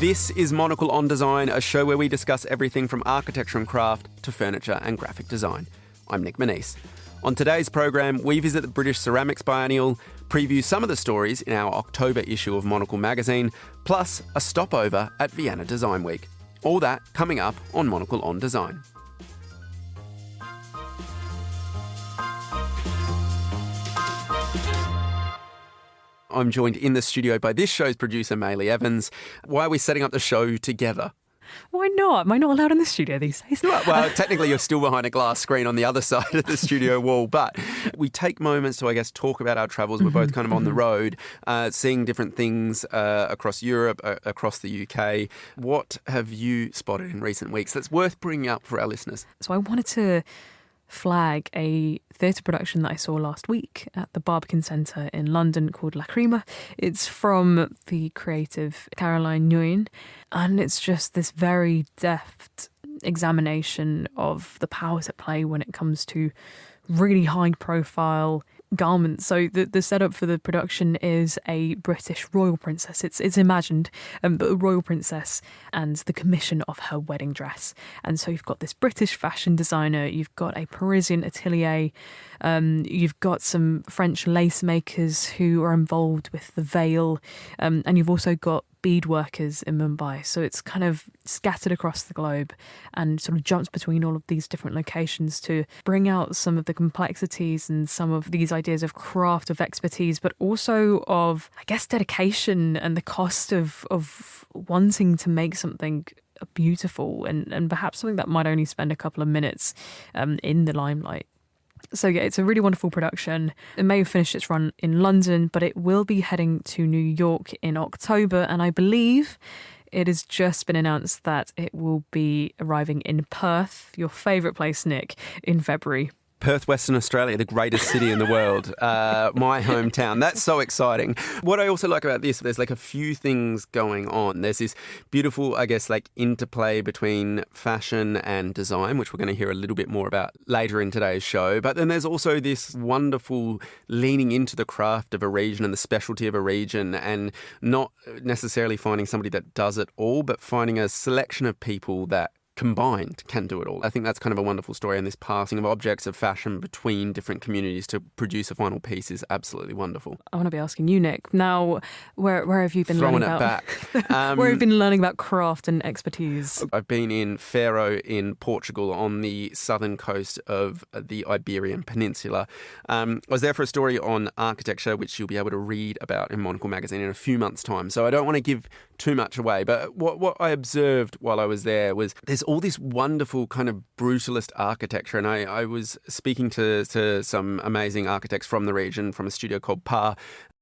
This is Monocle on Design, a show where we discuss everything from architecture and craft to furniture and graphic design. I'm Nick Manise. On today's program, we visit the British Ceramics Biennial, preview some of the stories in our October issue of Monocle magazine, plus a stopover at Vienna Design Week. All that coming up on Monocle on Design. I'm joined in the studio by this show's producer, Maylee Evans. Why are we setting up the show together? Why not? Am I not allowed in the studio these days? Well, technically you're still behind a glass screen on the other side of the studio wall, but we take moments to, I guess, talk about our travels. We're both kind of on the road, seeing different things across Europe, across the UK. What have you spotted in recent weeks that's worth bringing up for our listeners? So I wanted to flag a theatre production that I saw last week at the Barbican Centre in London called La Crema. It's from the creative Caroline Nguyen, and it's just this very deft examination of the powers at play when it comes to really high profile garments. So the setup for the production is a British royal princess. It's imagined, but a royal princess and the commission of her wedding dress. And so you've got this British fashion designer, you've got a Parisian atelier, you've got some French lace makers who are involved with the veil, and you've also got bead workers in Mumbai. So it's kind of scattered across the globe and sort of jumps between all of these different locations to bring out some of the complexities and some of these ideas of craft, of expertise, but also of, I guess, dedication and the cost of wanting to make something beautiful and perhaps something that might only spend a couple of minutes in the limelight. So yeah, it's a really wonderful production. It may have finished its run in London, but it will be heading to New York in October. And I believe it has just been announced that it will be arriving in Perth, your favourite place, Nick, in February. Perth, Western Australia, the greatest city in the world, my hometown. That's so exciting. What I also like about this, there's like a few things going on. There's this beautiful, I guess, like interplay between fashion and design, which we're going to hear a little bit more about later in today's show. But then there's also this wonderful leaning into the craft of a region and the specialty of a region, and not necessarily finding somebody that does it all, but finding a selection of people that combined can do it all. I think that's kind of a wonderful story, and this passing of objects of fashion between different communities to produce a final piece is absolutely wonderful. I want to be asking you, Nick. Now, where have you been Throwing learning it about back. where have you been learning about craft and expertise? I've been in Faro in Portugal on the southern coast of the Iberian Peninsula. I was there for a story on architecture, which you'll be able to read about in Monocle magazine in a few months' time. So I don't want to give too much away, but what I observed while I was there was there's all this wonderful kind of brutalist architecture, and I was speaking to some amazing architects from the region, from a studio called Pa.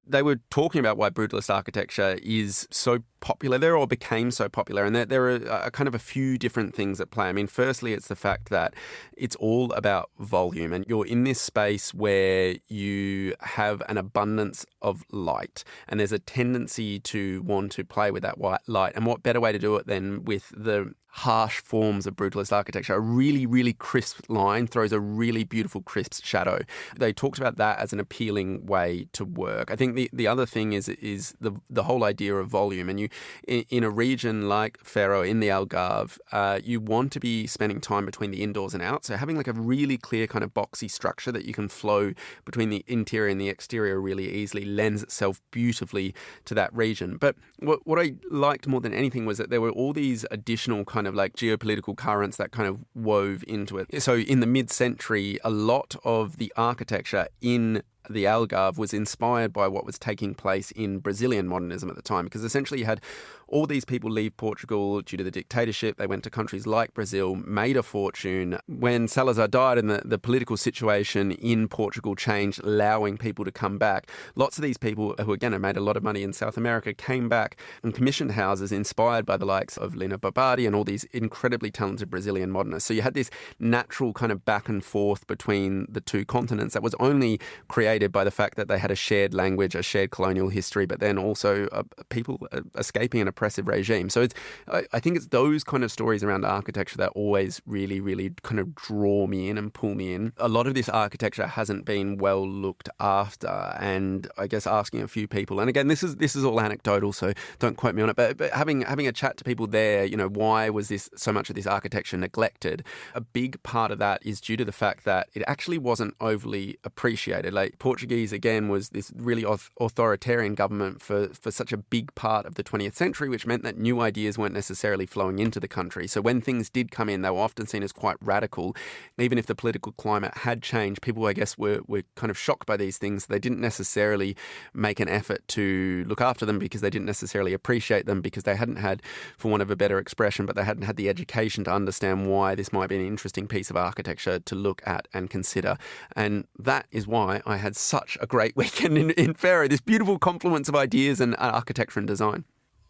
They were talking about why brutalist architecture is so popular there, or became so popular, and there are kind of a few different things at play. I mean, firstly, it's the fact that it's all about volume, and you're in this space where you have an abundance of light, and there's a tendency to want to play with that white light. And what better way to do it than with the harsh forms of brutalist architecture? A really, really crisp line throws a really beautiful, crisp shadow. They talked about that as an appealing way to work. I think the other thing is the whole idea of volume. And you, in a region like Faro, in the Algarve, you want to be spending time between the indoors and out. So having like a really clear kind of boxy structure that you can flow between the interior and the exterior really easily lends itself beautifully to that region. But what I liked more than anything was that there were all these additional kind of like geopolitical currents that kind of wove into it. So in the mid-century, a lot of the architecture in the Algarve was inspired by what was taking place in Brazilian modernism at the time, because essentially you had all these people leave Portugal due to the dictatorship. They went to countries like Brazil, made a fortune. When Salazar died and the political situation in Portugal changed, allowing people to come back, lots of these people who, again, had made a lot of money in South America came back and commissioned houses inspired by the likes of Lina Barbardi and all these incredibly talented Brazilian modernists. So you had this natural kind of back and forth between the two continents that was only created by the fact that they had a shared language, a shared colonial history, but then also people escaping and oppressive regime. So I think it's those kind of stories around architecture that always really, really kind of draw me in and pull me in. A lot of this architecture hasn't been well looked after, and I guess asking a few people, and again, this is all anecdotal, so don't quote me on it, but having a chat to people there, why was so much of this architecture neglected? A big part of that is due to the fact that it actually wasn't overly appreciated. Like Portuguese, again, was this really authoritarian government for such a big part of the 20th century, which meant that new ideas weren't necessarily flowing into the country. So when things did come in, they were often seen as quite radical. Even if the political climate had changed, people, I guess, were kind of shocked by these things. They didn't necessarily make an effort to look after them because they didn't necessarily appreciate them, because they hadn't had, for want of a better expression, but they hadn't had the education to understand why this might be an interesting piece of architecture to look at and consider. And that is why I had such a great weekend in Faro, this beautiful confluence of ideas and architecture and design.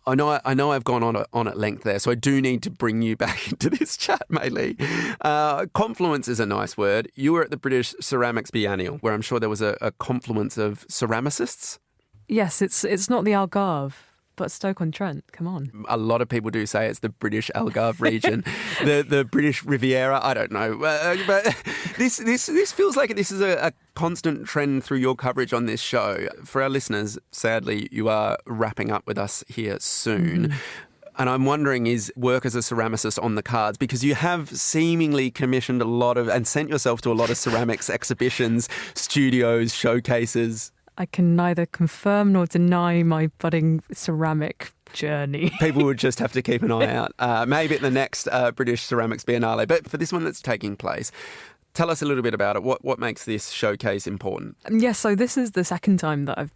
I know I've gone on at length there, so I do need to bring you back into this chat, Mei-Li. Confluence is a nice word. You were at the British Ceramics Biennial, where I'm sure there was a confluence of ceramicists. Yes, it's not the Algarve, but Stoke-on-Trent. Come on. A lot of people do say it's the British Algarve region, the British Riviera. I don't know, but this feels like this is a constant trend through your coverage on this show. For our listeners, sadly, you are wrapping up with us here soon. And I'm wondering, is work as a ceramicist on the cards? Because you have seemingly commissioned a lot of and sent yourself to a lot of ceramics exhibitions, studios, showcases. I can neither confirm nor deny my budding ceramic journey. People would just have to keep an eye out. Maybe at the next British Ceramics Biennale. But for this one that's taking place, tell us a little bit about it. What makes this showcase important? Yes, so this is the second time that I've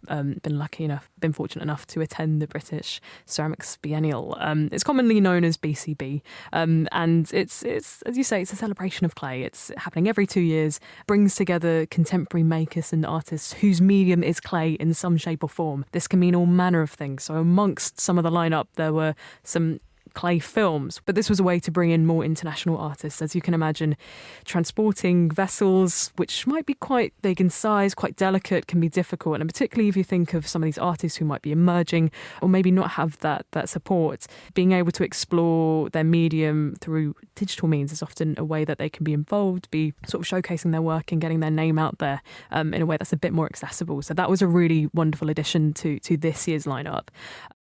been fortunate enough to attend the British Ceramics Biennial. It's commonly known as BCB, and it's as you say, it's a celebration of clay. It's happening every 2 years, brings together contemporary makers and artists whose medium is clay in some shape or form. This can mean all manner of things. So amongst some of the lineup, there were some clay films, but this was a way to bring in more international artists. As you can imagine, transporting vessels, which might be quite big in size, quite delicate, can be difficult, and particularly if you think of some of these artists who might be emerging or maybe not have that support, being able to explore their medium through digital means is often a way that they can be involved, be sort of showcasing their work and getting their name out there in a way that's a bit more accessible. So that was a really wonderful addition to this year's lineup.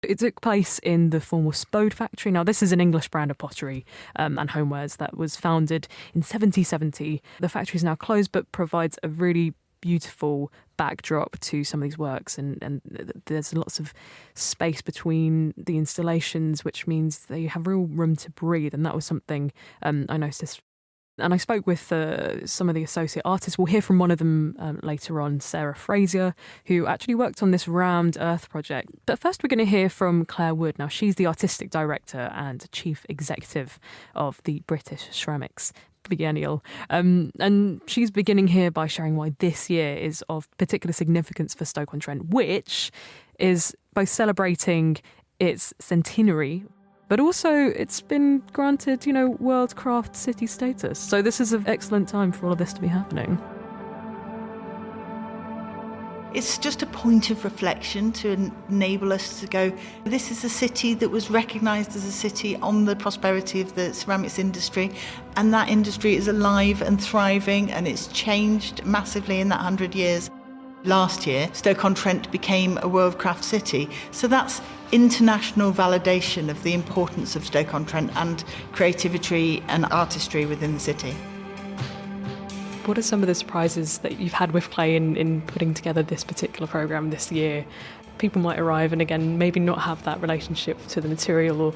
It took place in the former Spode factory. Now, this is an English brand of pottery and homewares that was founded in 1770. The factory is now closed, but provides a really beautiful backdrop to some of these works, and there's lots of space between the installations, which means that you have real room to breathe, and that was something I noticed. And I spoke with some of the associate artists. We'll hear from one of them later on, Sarah Fraser, who actually worked on this Rammed Earth project. But first we're going to hear from Claire Wood. Now, she's the artistic director and chief executive of the British Ceramics Biennial. And she's beginning here by sharing why this year is of particular significance for Stoke-on-Trent, which is both celebrating its centenary, but also it's been granted, World Craft City status. So this is an excellent time for all of this to be happening. It's just a point of reflection to enable us to go, this is a city that was recognised as a city on the prosperity of the ceramics industry, and that industry is alive and thriving, and it's changed massively in that 100 years. Last year, Stoke-on-Trent became a World Craft City, so that's international validation of the importance of Stoke-on-Trent and creativity and artistry within the city. What are some of the surprises that you've had with clay in putting together this particular programme this year? People might arrive and, again, maybe not have that relationship to the material or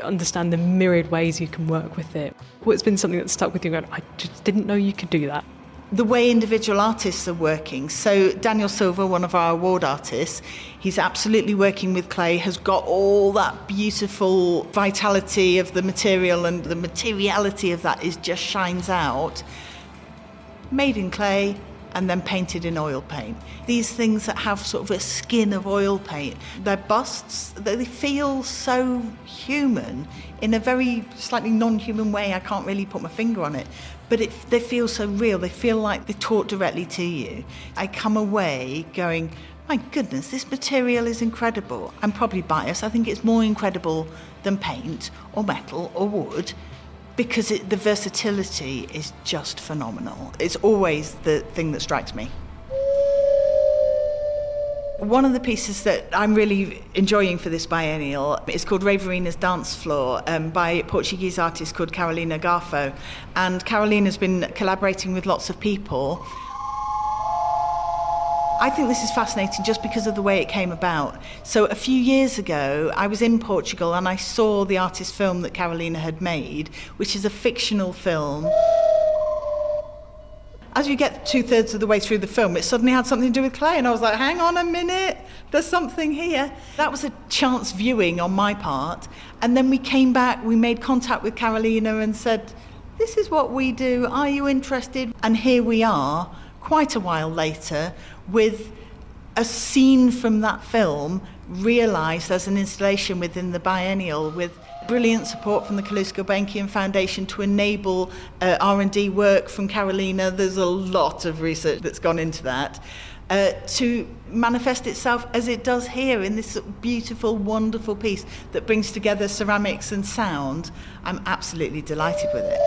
understand the myriad ways you can work with it. What's been something that stuck with you? I just didn't know you could do that. The way individual artists are working. So Daniel Silva, one of our award artists, he's absolutely working with clay, has got all that beautiful vitality of the material, and the materiality of that just shines out. Made in clay and then painted in oil paint. These things that have sort of a skin of oil paint, they're busts, they feel so human in a very slightly non-human way. I can't really put my finger on it, but they feel so real. They feel like they're taught directly to you. I come away going, my goodness, this material is incredible. I'm probably biased. I think it's more incredible than paint or metal or wood because the versatility is just phenomenal. It's always the thing that strikes me. One of the pieces that I'm really enjoying for this biennial is called Raverina's Dance Floor by a Portuguese artist called Carolina Garfo. And Carolina's been collaborating with lots of people. I think this is fascinating just because of the way it came about. So a few years ago, I was in Portugal and I saw the artist film that Carolina had made, which is a fictional film. As you get 2/3 of the way through the film, it suddenly had something to do with clay, and I was like, hang on a minute, there's something here. That was a chance viewing on my part, and then we came back, we made contact with Carolina and said, this is what we do, are you interested? And here we are, quite a while later, with a scene from that film realised as an installation within the biennial with brilliant support from the Calouste Gulbenkian Foundation to enable R&D work from Carolina. There's a lot of research that's gone into that to manifest itself as it does here in this beautiful, wonderful piece that brings together ceramics and sound. I'm absolutely delighted with it.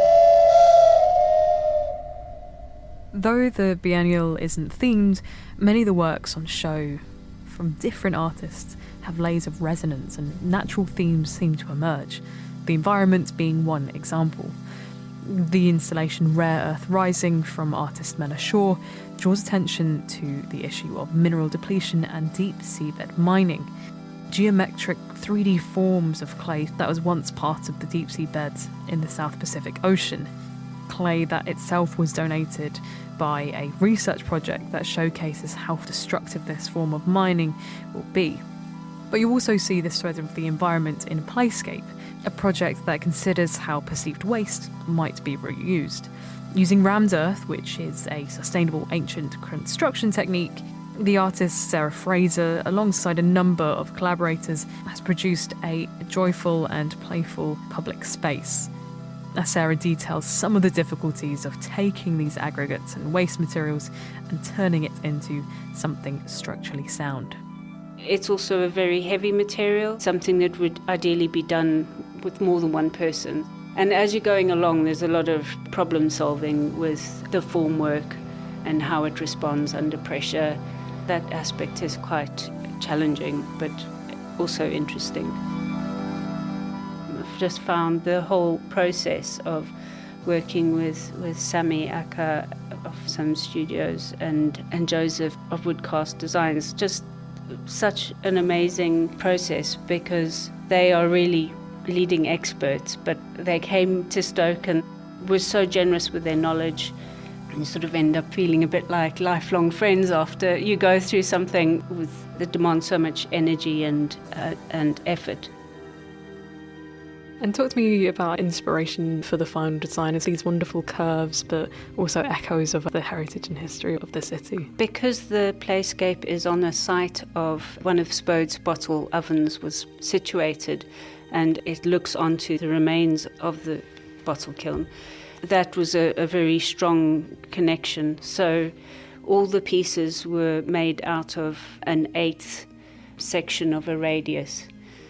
Though the biennial isn't themed, many of the works on show from different artists have layers of resonance and natural themes seem to emerge, the environment being one example. The installation Rare Earth Rising from artist Mena Shaw draws attention to the issue of mineral depletion and deep seabed mining. Geometric 3D forms of clay that was once part of the deep sea beds in the South Pacific Ocean. Clay that itself was donated by a research project that showcases how destructive this form of mining will be. But you also see this thread of the environment in Playscape, a project that considers how perceived waste might be reused. Using rammed earth, which is a sustainable ancient construction technique, the artist Sarah Fraser, alongside a number of collaborators, has produced a joyful and playful public space. As Sarah details some of the difficulties of taking these aggregates and waste materials and turning it into something structurally sound. It's also a very heavy material, something that would ideally be done with more than one person. And as you're going along, there's a lot of problem solving with the formwork and how it responds under pressure. That aspect is quite challenging, but also interesting. I've just found the whole process of working with Sami Aka of some studios and Joseph of Woodcast Designs just such an amazing process, because they are really leading experts, but they came to Stoke and were so generous with their knowledge. And you sort of end up feeling a bit like lifelong friends after you go through something that demands so much energy and effort. And talk to me about inspiration for the final design. It's these wonderful curves, but also echoes of the heritage and history of the city. Because the playscape is on a site of one of Spode's bottle ovens was situated, and it looks onto the remains of the bottle kiln, that was a very strong connection. So all the pieces were made out of an 1/8 section of a radius.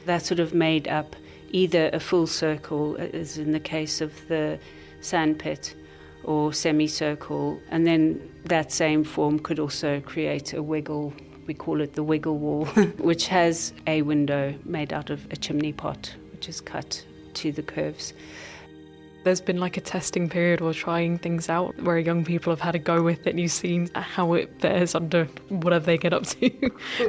That sort of made up either a full circle, as in the case of the sandpit, or semicircle, and then that same form could also create a wiggle. We call it the wiggle wall, which has a window made out of a chimney pot, which is cut to the curves. There's been like a testing period or trying things out where young people have had a go with it, and you've seen how it fares under whatever they get up to.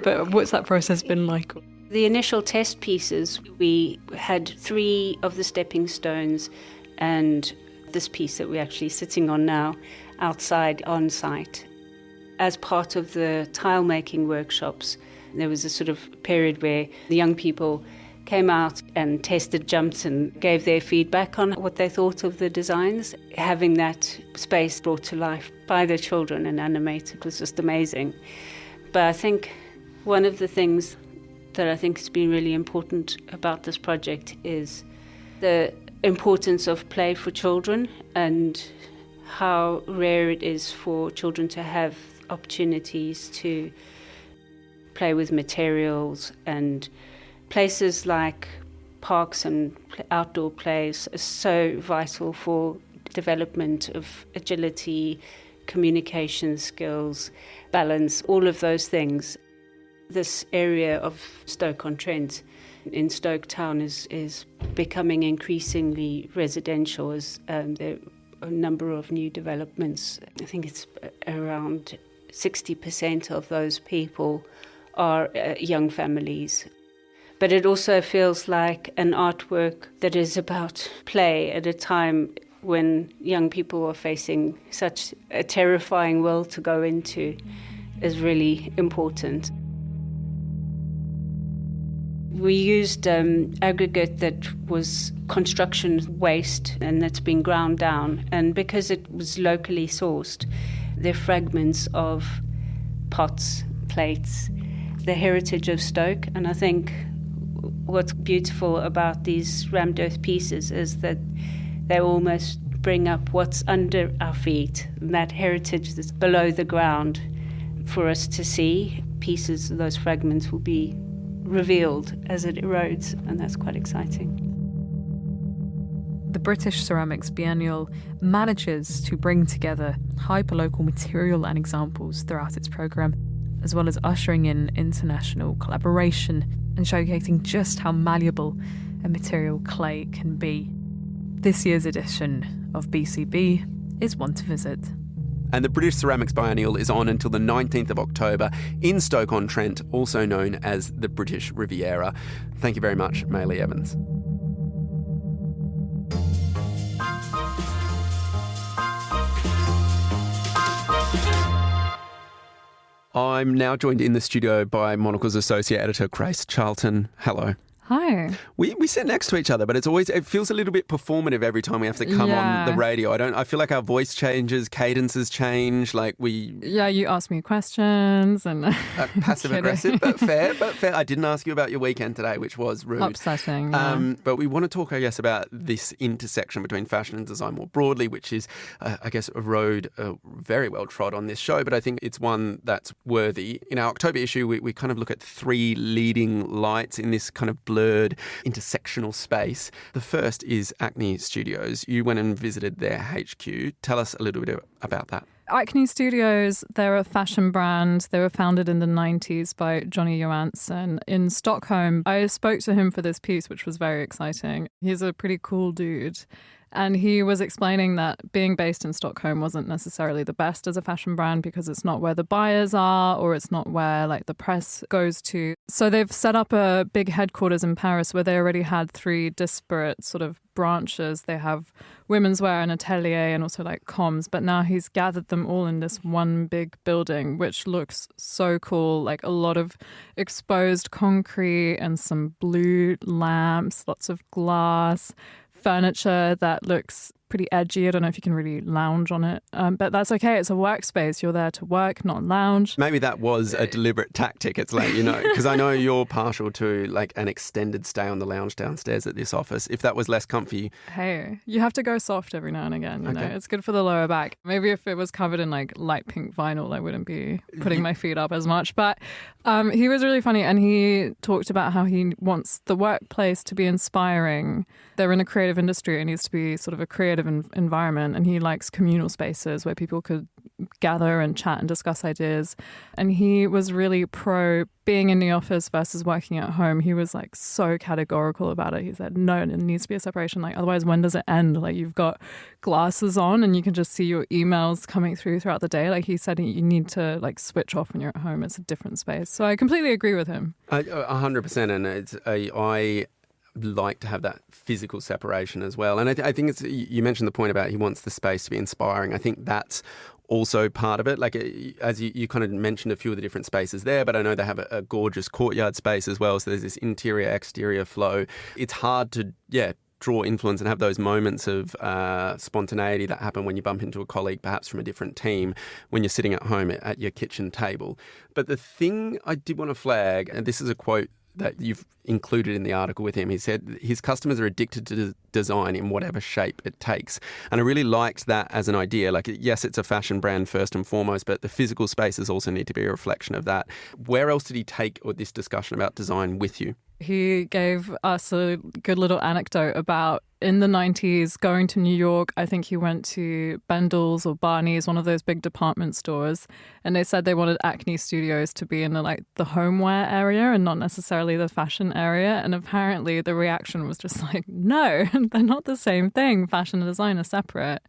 But what's that process been like? The initial test pieces, we had 3 of the stepping stones and this piece that we're actually sitting on now outside on site. As part of the tile making workshops, there was a sort of period where the young people came out and tested jumps and gave their feedback on what they thought of the designs. Having that space brought to life by the children and animated was just amazing. But I think one of the things that I think has been really important about this project is the importance of play for children and how rare it is for children to have opportunities to play with materials, and places like parks and outdoor plays are so vital for development of agility, communication skills, balance, all of those things. This area of Stoke-on-Trent in Stoke Town is becoming increasingly residential as there are a number of new developments. I think it's around 60% of those people are young families. But it also feels like an artwork that is about play at a time when young people are facing such a terrifying world to go into is really important. We used aggregate that was construction waste and that's been ground down. And because it was locally sourced, they're fragments of pots, plates, the heritage of Stoke. And I think what's beautiful about these rammed earth pieces is that they almost bring up what's under our feet, and that heritage that's below the ground for us to see. Pieces of those fragments will be revealed as it erodes, and that's quite exciting. The British Ceramics Biennial manages to bring together hyperlocal material and examples throughout its programme, as well as ushering in international collaboration and showcasing just how malleable a material clay can be. This year's edition of BCB is one to visit. And the British Ceramics Biennial is on until the 19th of October in Stoke-on-Trent, also known as the British Riviera. Thank you very much, Maylee Evans. I'm now joined in the studio by Monocle's associate editor, Grace Charlton. Hello. Hi. We sit next to each other, but it feels a little bit performative every time we have to come on the radio. I feel like our voice changes, cadences change, Yeah, you ask me questions and passive aggressive, but fair. I didn't ask you about your weekend today, which was rude. Upsetting. Yeah. But we want to talk, I guess, about this intersection between fashion and design more broadly, which is, I guess, a road very well trod on this show, but I think it's one that's worthy. In our October issue, we kind of look at three leading lights in this kind of blurred intersectional space. The first is Acne Studios. You went and visited their HQ. Tell us a little bit about that. Acne Studios, they're a fashion brand. They were founded in the 90s by Johnny Johansson in Stockholm. I spoke to him for this piece, which was very exciting. He's a pretty cool dude. And he was explaining that being based in Stockholm wasn't necessarily the best as a fashion brand because it's not where the buyers are or it's not where the press goes to. So they've set up a big headquarters in Paris where they already had three disparate sort of branches. They have women's wear and atelier and also comms, but now he's gathered them all in this one big building, which looks so cool. A lot of exposed concrete and some blue lamps, lots of glass, furniture that looks pretty edgy. I don't know if you can really lounge on it, but that's okay. It's a workspace. You're there to work, not lounge. Maybe that was a deliberate tactic. It's because I know you're partial to an extended stay on the lounge downstairs at this office. If that was less comfy. Hey, you have to go soft every now and again. You know, it's good for the lower back. Maybe if it was covered in light pink vinyl, I wouldn't be putting my feet up as much. But he was really funny, and he talked about how he wants the workplace to be inspiring. They're in a creative industry. It needs to be sort of a creative environment, and he likes communal spaces where people could gather and chat and discuss ideas. And he was really pro being in the office versus working at home. He was so categorical about it. He said, no, it needs to be a separation. Otherwise, when does it end? You've got glasses on and you can just see your emails coming throughout the day. He said, you need to switch off when you're at home. It's a different space. So I completely agree with him. 100%. And I like to have that physical separation as well. And I think you mentioned the point about he wants the space to be inspiring. I think that's also part of it. As you kind of mentioned a few of the different spaces there, but I know they have a gorgeous courtyard space as well. So there's this interior-exterior flow. It's hard to, draw influence and have those moments of spontaneity that happen when you bump into a colleague, perhaps from a different team, when you're sitting at home at your kitchen table. But the thing I did want to flag, and this is a quote that you've included in the article with him. He said his customers are addicted to design in whatever shape it takes. And I really liked that as an idea. Like, yes, it's a fashion brand first and foremost, but the physical spaces also need to be a reflection of that. Where else did he take this discussion about design with you? He gave us a good little anecdote about in the 90s going to New York. I think he went to Bendel's or Barney's, one of those big department stores, and they said they wanted Acne Studios to be in the homeware area and not necessarily the fashion area. And apparently the reaction was just like, no, they're not the same thing. Fashion and design are separate.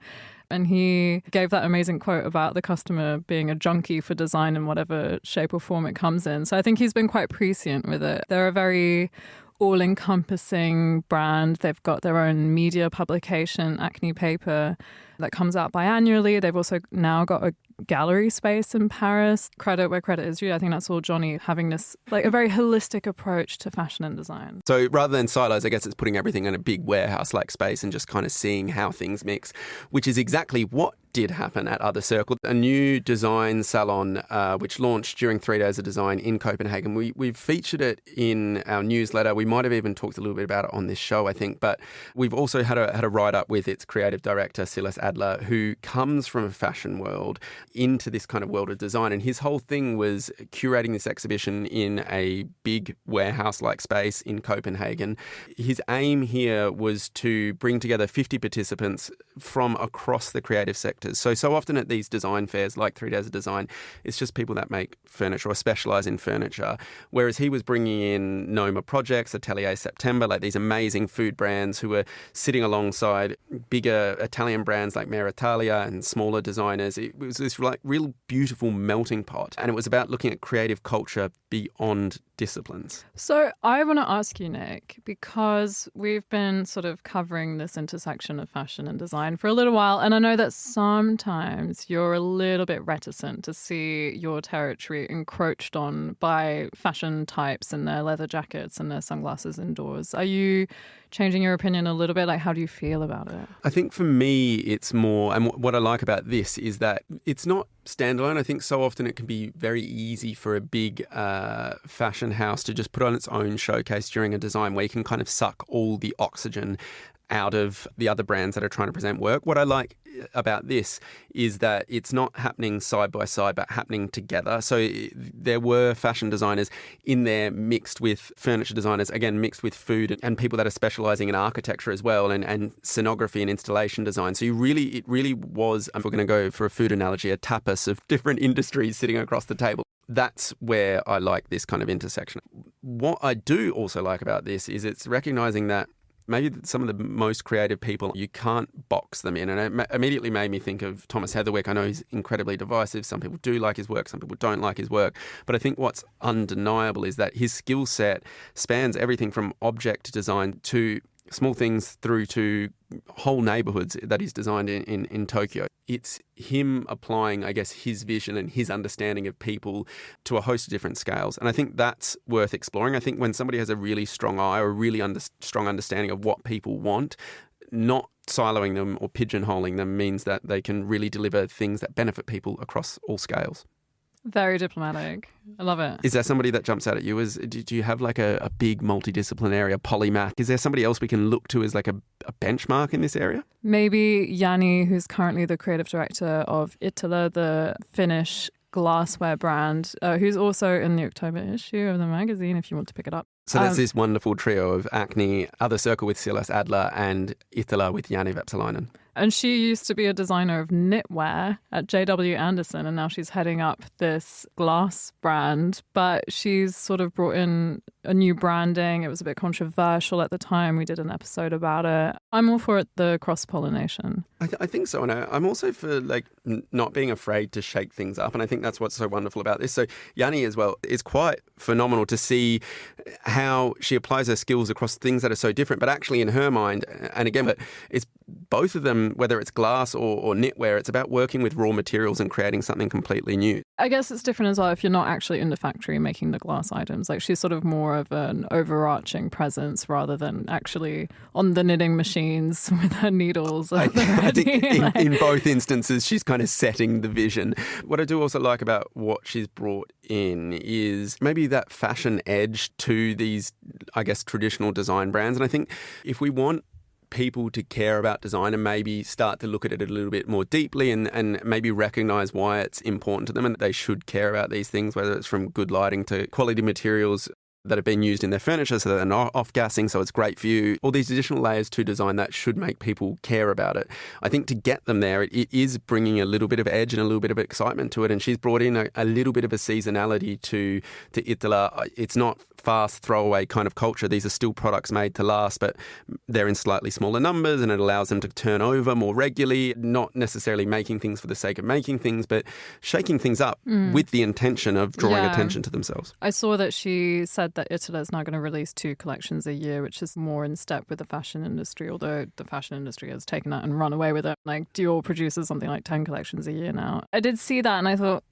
And he gave that amazing quote about the customer being a junkie for design in whatever shape or form it comes in. So I think he's been quite prescient with it. They're a very all-encompassing brand. They've got their own media publication, Acne Paper, that comes out biannually. They've also now got a gallery space in Paris. Credit where credit is due. I think that's all Johnny having this a very holistic approach to fashion and design. So rather than silos, I guess it's putting everything in a big warehouse-like space and just kind of seeing how things mix, which is exactly what did happen at Other Circle, a new design salon which launched during 3 days of design in Copenhagen. We've featured it in our newsletter. We might have even talked a little bit about it on this show, I think, but we've also had a write-up with its creative director, Silas Adler, who comes from a fashion world into this kind of world of design. And his whole thing was curating this exhibition in a big warehouse-like space in Copenhagen. His aim here was to bring together 50 participants from across the creative sector. So often at these design fairs, like 3 days of design, it's just people that make furniture or specialise in furniture. Whereas he was bringing in Noma Projects, Atelier September, like these amazing food brands who were sitting alongside bigger Italian brands like Mare Italia and smaller designers. It was this real beautiful melting pot. And it was about looking at creative culture beyond disciplines. So I want to ask you, Nick, because we've been sort of covering this intersection of fashion and design for a little while, and I know that sometimes you're a little bit reticent to see your territory encroached on by fashion types in their leather jackets and their sunglasses indoors. Are you changing your opinion a little bit? Like, how do you feel about it? I think for me, it's more, and what I like about this is that it's not standalone. I think so often it can be very easy for a big fashion house to just put on its own showcase during a design where you can kind of suck all the oxygen out of the other brands that are trying to present work. What I like about this is that it's not happening side by side, but happening together. So there were fashion designers in there mixed with furniture designers, again, mixed with food and people that are specialising in architecture as well, and scenography and installation design. So it really was, if we're going to go for a food analogy, a tapas of different industries sitting across the table. That's where I like this kind of intersection. What I do also like about this is it's recognising that maybe some of the most creative people, you can't box them in. And it immediately made me think of Thomas Heatherwick. I know he's incredibly divisive. Some people do like his work, some people don't like his work. But I think what's undeniable is that his skill set spans everything from object design to small things through to whole neighborhoods that he's designed in Tokyo. It's him applying, I guess, his vision and his understanding of people to a host of different scales. And I think that's worth exploring. I think when somebody has a really strong eye or a really strong understanding of what people want, not siloing them or pigeonholing them means that they can really deliver things that benefit people across all scales. Very diplomatic. I love it. Is there somebody that jumps out at you? Do you have like a big multidisciplinary, a polymath? Is there somebody else we can look to as like a benchmark in this area? Maybe Yanni, who's currently the creative director of Ittala, the Finnish glassware brand, who's also in the October issue of the magazine if you want to pick it up. So that's this wonderful trio of Acne, Other Circle with Silas Adler, and Ittala with Janni Vepsalainen. And she used to be a designer of knitwear at J.W. Anderson, and now she's heading up this glass brand. But she's sort of brought in a new branding. It was a bit controversial at the time. We did an episode about it. I'm all for it, the cross-pollination. I think so. And I'm also for like not being afraid to shake things up. And I think that's what's so wonderful about this. So Yanni as well, it's quite phenomenal to see how she applies her skills across things that are so different. But actually in her mind, and again, it's both of them, whether it's glass or knitwear, it's about working with raw materials and creating something completely new. I guess it's different as well if you're not actually in the factory making the glass items. Like she's sort of more of an overarching presence rather than actually on the knitting machines with her needles. I think in both instances, she's kind of setting the vision. What I do also like about what she's brought in is maybe that fashion edge to these, I guess, traditional design brands. And I think if we want people to care about design and maybe start to look at it a little bit more deeply and maybe recognise why it's important to them and that they should care about these things, whether it's from good lighting to quality materials that have been used in their furniture so that they're not off-gassing, so it's great for you. All these additional layers to design that should make people care about it. I think to get them there, it is bringing a little bit of edge and a little bit of excitement to it, and she's brought in a little bit of a seasonality to Iittala. It's not fast throwaway kind of culture. These are still products made to last, but they're in slightly smaller numbers and it allows them to turn over more regularly, not necessarily making things for the sake of making things, but shaking things up with the intention of drawing attention to themselves. I saw that she said that Iittala is now going to release 2 collections a year, which is more in step with the fashion industry, although the fashion industry has taken that and run away with it. Like Dior produces something like 10 collections a year now. I did see that and I thought,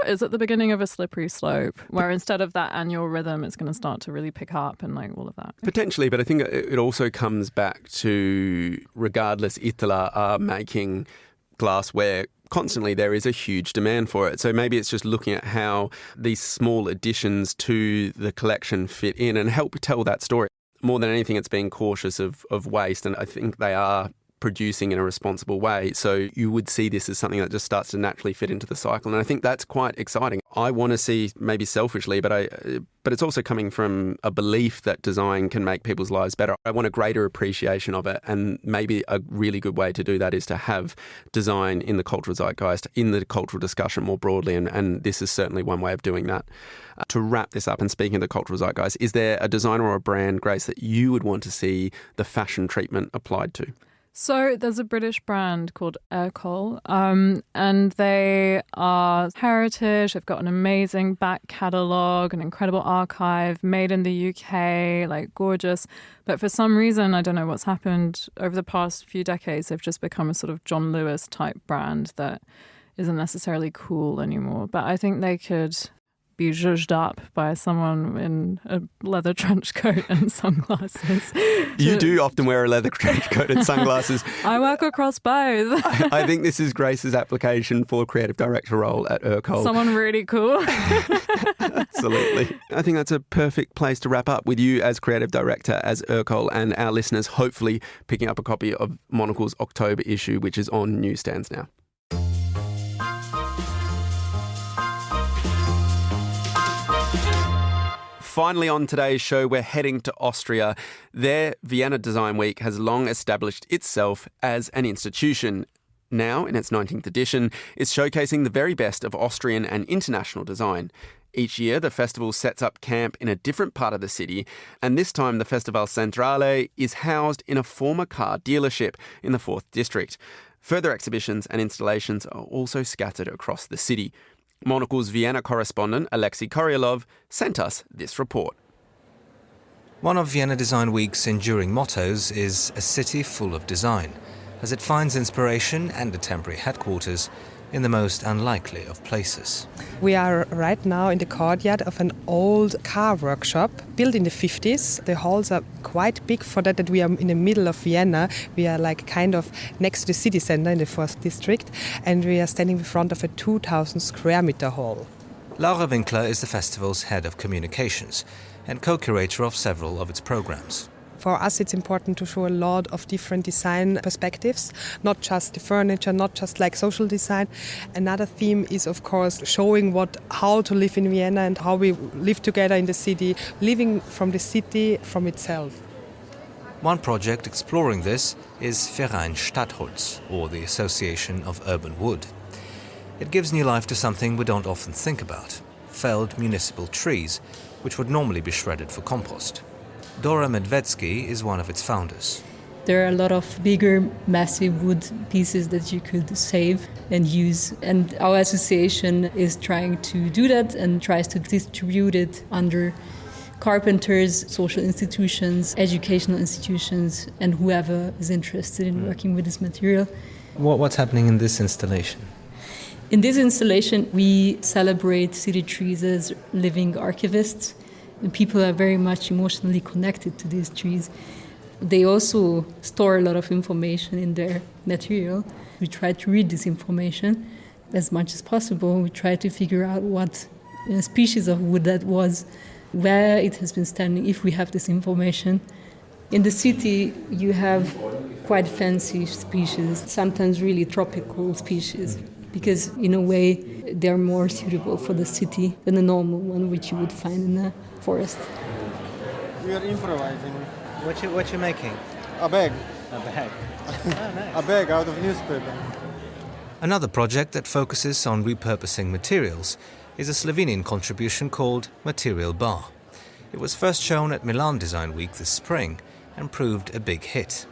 is at the beginning of a slippery slope where instead of that annual rhythm, it's going to start to really pick up and like all of that. Potentially, but I think it also comes back to, regardless, Iittala are making glassware constantly, there is a huge demand for it. So maybe it's just looking at how these small additions to the collection fit in and help tell that story. More than anything, it's being cautious of waste, and I think they are producing in a responsible way. So you would see this as something that just starts to naturally fit into the cycle. And I think that's quite exciting. I want to see, maybe selfishly, but it's also coming from a belief that design can make people's lives better. I want a greater appreciation of it. And maybe a really good way to do that is to have design in the cultural zeitgeist, in the cultural discussion more broadly. And this is certainly one way of doing that. To wrap this up and speaking of the cultural zeitgeist, is there a designer or a brand, Grace, that you would want to see the fashion treatment applied to? So there's a British brand called Urbanism, and they are heritage. They've got an amazing back catalogue, an incredible archive, made in the UK, like gorgeous. But for some reason, I don't know what's happened over the past few decades, they've just become a sort of John Lewis type brand that isn't necessarily cool anymore. But I think they could be zhuzhed up by someone in a leather trench coat and sunglasses. You do often wear a leather trench coat and sunglasses. I work across both. I think this is Grace's application for creative director role at Urbanism. Someone really cool. Absolutely. I think that's a perfect place to wrap up with you as creative director, as Urbanism, and our listeners hopefully picking up a copy of Monocle's October issue, which is on newsstands now. Finally, on today's show, we're heading to Austria. Their Vienna Design Week has long established itself as an institution. Now, in its 19th edition, it's showcasing the very best of Austrian and international design. Each year, the festival sets up camp in a different part of the city, and this time the Festival Centrale is housed in a former car dealership in the 4th district. Further exhibitions and installations are also scattered across the city. Monocle's Vienna correspondent, Alexei Koryalov, sent us this report. One of Vienna Design Week's enduring mottos is a city full of design, as it finds inspiration and a temporary headquarters in the most unlikely of places. We are right now in the courtyard of an old car workshop built in the 50s. The halls are quite big for that we are in the middle of Vienna. We are like kind of next to the city center in the 4th district, and we are standing in front of a 2,000 square meter hall. Laura Winkler is the festival's head of communications and co-curator of several of its programs. For us, it's important to show a lot of different design perspectives, not just the furniture, not just like social design. Another theme is, of course, showing how to live in Vienna and how we live together in the city, living from the city from itself. One project exploring this is Verein Stadtholz, or the Association of Urban Wood. It gives new life to something we don't often think about: felled municipal trees, which would normally be shredded for compost. Dora Medvedsky is one of its founders. There are a lot of bigger, massive wood pieces that you could save and use. And our association is trying to do that and tries to distribute it under carpenters, social institutions, educational institutions, and whoever is interested in working with this material. What's happening in this installation? In this installation, we celebrate city trees as living archivists, and people are very much emotionally connected to these trees. They also store a lot of information in their material. We try to read this information as much as possible. We try to figure out what species of wood that was, where it has been standing, if we have this information. In the city, you have quite fancy species, sometimes really tropical species, because in a way they're more suitable for the city than a normal one which you would find in a forest. We are improvising. What you making? A bag. A bag. Oh, nice. A bag out of newspaper. Another project that focuses on repurposing materials is a Slovenian contribution called Material Bar. It was first shown at Milan Design Week this spring and proved a big hit.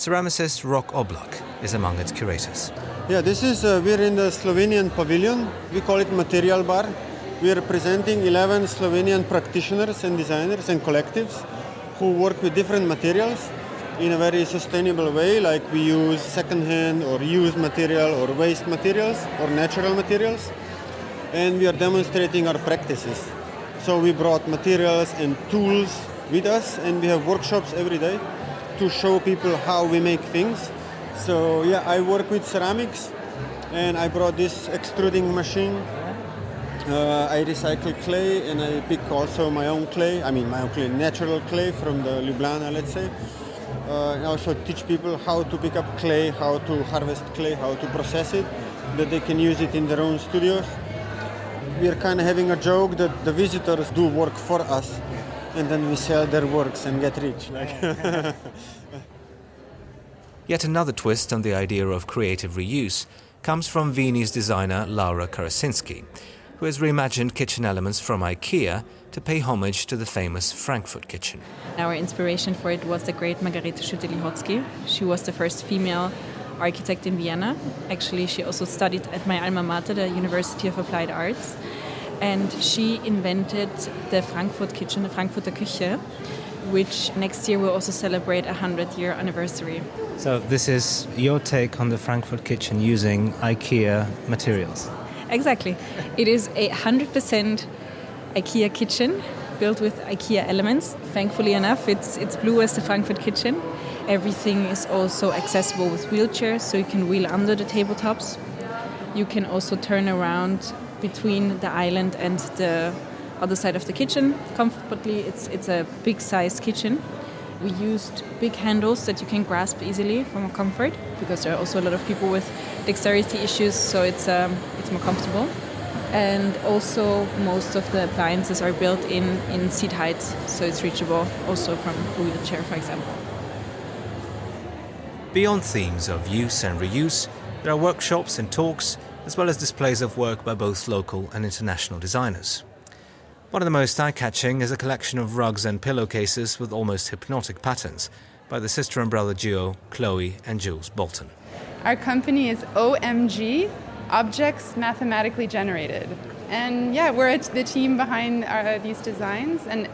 ceramicist Rok Oblak is among its curators. Yeah, this is, we're in the Slovenian pavilion. We call it Material Bar. We are presenting 11 Slovenian practitioners and designers and collectives who work with different materials in a very sustainable way, like we use second-hand or used material or waste materials or natural materials. And we are demonstrating our practices. So we brought materials and tools with us, and we have workshops every day to show people how we make things. So yeah, I work with ceramics, and I brought this extruding machine. I recycle clay, and I pick also my own clay. Natural clay from the Ljubljana, let's say. I also teach people how to pick up clay, how to harvest clay, how to process it, that they can use it in their own studios. We are kind of having a joke that the visitors do work for us, and then we sell their works and get rich. Yet another twist on the idea of creative reuse comes from Viennese designer Laura Karasinski, who has reimagined kitchen elements from IKEA to pay homage to the famous Frankfurt kitchen. Our inspiration for it was the great Margarete Schütte-Lihotzky. She was the first female architect in Vienna. Actually, she also studied at my alma mater, the University of Applied Arts. And she invented the Frankfurt kitchen, the Frankfurter Küche, which next year will also celebrate a 100-year anniversary. So this is your take on the Frankfurt kitchen using IKEA materials? Exactly. It is a 100% IKEA kitchen built with IKEA elements. Thankfully enough, it's blue as the Frankfurt kitchen. Everything is also accessible with wheelchairs, so you can wheel under the tabletops. You can also turn around between the island and the other side of the kitchen comfortably. It's a big size kitchen. We used big handles that you can grasp easily from comfort, because there are also a lot of people with dexterity issues, so it's more comfortable. And also most of the appliances are built in seat height, so it's reachable also from a wheelchair, for example. Beyond themes of use and reuse, there are workshops and talks, as well as displays of work by both local and international designers. One of the most eye-catching is a collection of rugs and pillowcases with almost hypnotic patterns by the sister and brother duo Chloe and Jules Bolton. Our company is OMG, Objects Mathematically Generated. And yeah, we're the team behind these designs, and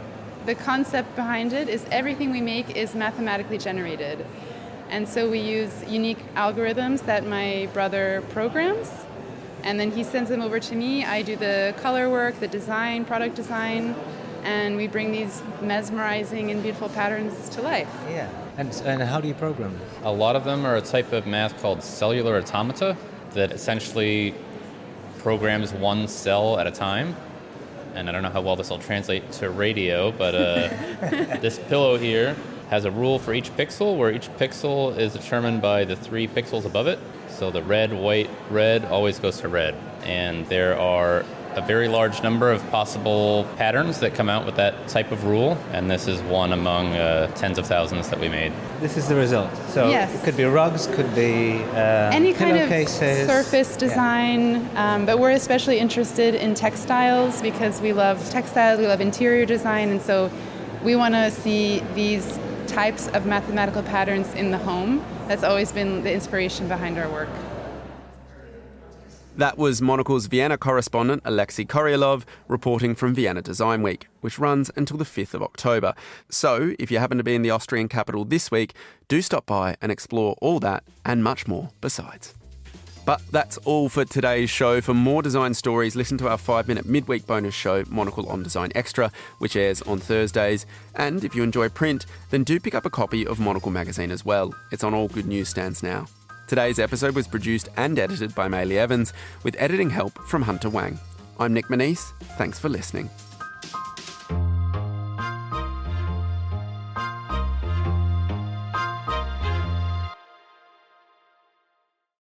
the concept behind it is everything we make is mathematically generated. And so we use unique algorithms that my brother programs, and then he sends them over to me. I do the color work, the design, product design, and we bring these mesmerizing and beautiful patterns to life. Yeah. And how do you program them? A lot of them are a type of math called cellular automata that essentially programs one cell at a time. And I don't know how well this will translate to radio, but this pillow here has a rule for each pixel, where each pixel is determined by the 3 pixels above it. So the red, white, red always goes to red. And there are a very large number of possible patterns that come out with that type of rule. And this is one among tens of thousands that we made. This is the result. So yes. It could be rugs, could be any kind of pillowcases. Surface design, but we're especially interested in textiles because we love textiles, we love interior design, and so we want to see these types of mathematical patterns in the home. That's always been the inspiration behind our work. That was Monocle's Vienna correspondent Alexei Koryalov reporting from Vienna Design Week, which runs until the 5th of October. So, if you happen to be in the Austrian capital this week, do stop by and explore all that and much more besides. But that's all for today's show. For more design stories, listen to our 5-minute midweek bonus show, Monocle on Design Extra, which airs on Thursdays. And if you enjoy print, then do pick up a copy of Monocle magazine as well. It's on all good newsstands now. Today's episode was produced and edited by Maylee Evans, with editing help from Hunter Wang. I'm Nick Manise. Thanks for listening.